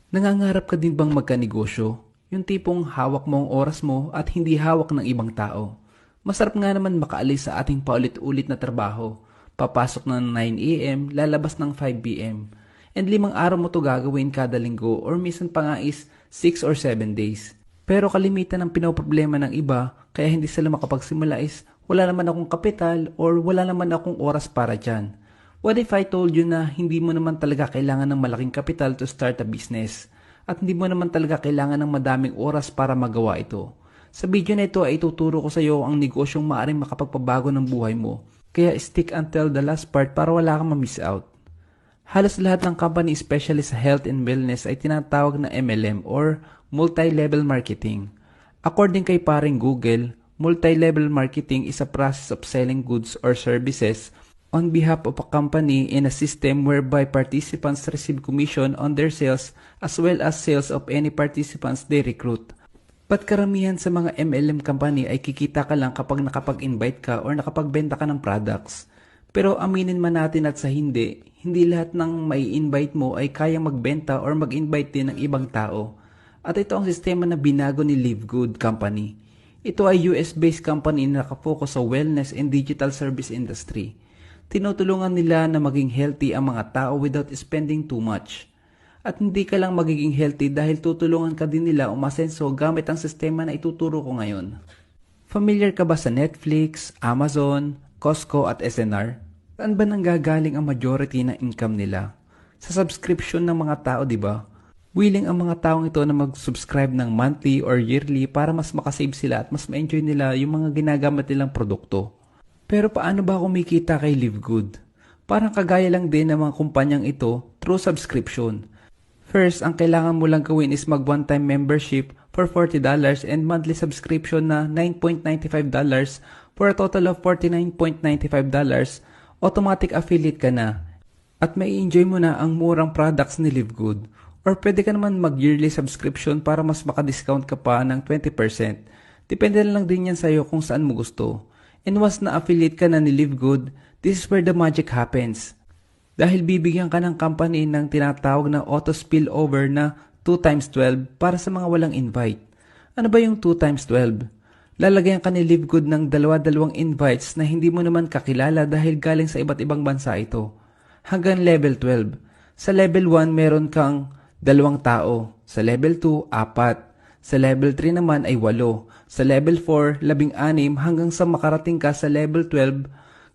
Nangangarap ka din bang magkanegosyo? Yung tipong hawak mo ang oras mo at hindi hawak ng ibang tao. Masarap nga naman makaalis sa ating paulit-ulit na trabaho. Papasok ng 9 a.m., lalabas ng 5 p.m. And 5 araw mo to gagawin kada linggo or minsan pa nga is 6 or 7 days. Pero kalimitan ng pinoproblema ng iba kaya hindi sila makapagsimula is wala naman akong kapital or wala naman akong oras para dyan. What if I told you na hindi mo naman talaga kailangan ng malaking kapital to start a business? At hindi mo naman talaga kailangan ng madaming oras para magawa ito. Sa video na ito ay ituturo ko sa iyo ang negosyong maaaring makapagpabago ng buhay mo. Kaya stick until the last part para wala kang ma-miss out. Halos lahat ng company specialist sa health and wellness ay tinatawag na MLM or multi-level marketing. According kay paring Google, multi-level marketing is a process of selling goods or services on behalf of a company in a system whereby participants receive commission on their sales as well as sales of any participants they recruit. Ba't karamihan sa mga MLM company ay kikita ka lang kapag nakapag-invite ka or nakapagbenta ka ng products? Pero aminin man natin at sa hindi lahat ng mai-invite mo ay kayang magbenta or mag-invite din ng ibang tao. At ito ang sistema na binago ni Live Good Company. Ito ay US-based company na nakafocus sa wellness and digital service industry. Tinutulungan nila na maging healthy ang mga tao without spending too much. At hindi ka lang magiging healthy dahil tutulungan ka din nila umasenso gamit ang sistema na ituturo ko ngayon. Familiar ka ba sa Netflix, Amazon, Costco at SNR? Saan ba nanggagaling ang majority ng income nila? Sa subscription ng mga tao, di ba? Willing ang mga taong ito na mag-subscribe ng monthly or yearly para mas makasave sila at mas ma-enjoy nila yung mga ginagamit nilang produkto. Pero paano ba kumikita kay Live Good? Parang kagaya lang din ng mga kumpanyang ito through subscription. First, ang kailangan mo lang gawin is mag one-time membership for $40 and monthly subscription na $9.95 for a total of $49.95. Automatic affiliate ka na. At may enjoy mo na ang murang products ni Live Good. Or pwede ka naman mag-yearly subscription para mas maka-discount ka pa ng 20%. Depende na lang din yan sa'yo kung saan mo gusto. And once na affiliate ka na ni Live Good, this is where the magic happens. Dahil bibigyan ka ng company ng tinatawag na auto spillover na 2 times 12 para sa mga walang invite. Ano ba yung 2 times 12? Lalagyan ka ni Live Good ng dalawa-dalawang invites na hindi mo naman kakilala dahil galing sa iba't ibang bansa ito. Hanggang level 12. Sa level 1 meron kang 2 tao. Sa level 2, 4. Sa level 3 naman ay 8. Sa level 4, 16 hanggang sa makarating ka sa level 12.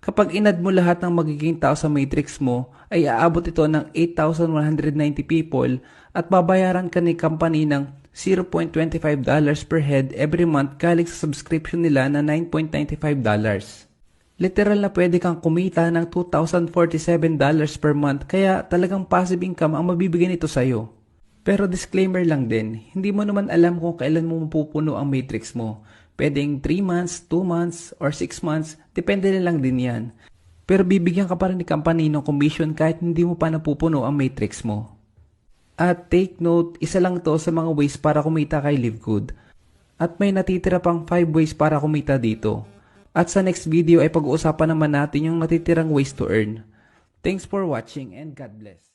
Kapag inad mo lahat ng magiging tao sa matrix mo, ay aabot ito ng 8,190 people at babayaran ka ni company ng $0.25 per head every month galing sa subscription nila na $9.95. Literal na pwede kang kumita ng $2,047 per month kaya talagang passive income ang mabibigay nito sa'yo. Pero disclaimer lang din, hindi mo naman alam kung kailan mo mapupuno ang matrix mo. Pwedeng 3 months, 2 months, or 6 months, depende na lang din yan. Pero bibigyan ka pa rin ni company ng commission kahit hindi mo pa napupuno ang matrix mo. At take note, isa lang to sa mga ways para kumita kay Live Good. At may natitira pang 5 ways para kumita dito. At sa next video ay pag-uusapan naman natin yung natitirang ways to earn. Thanks for watching and God bless.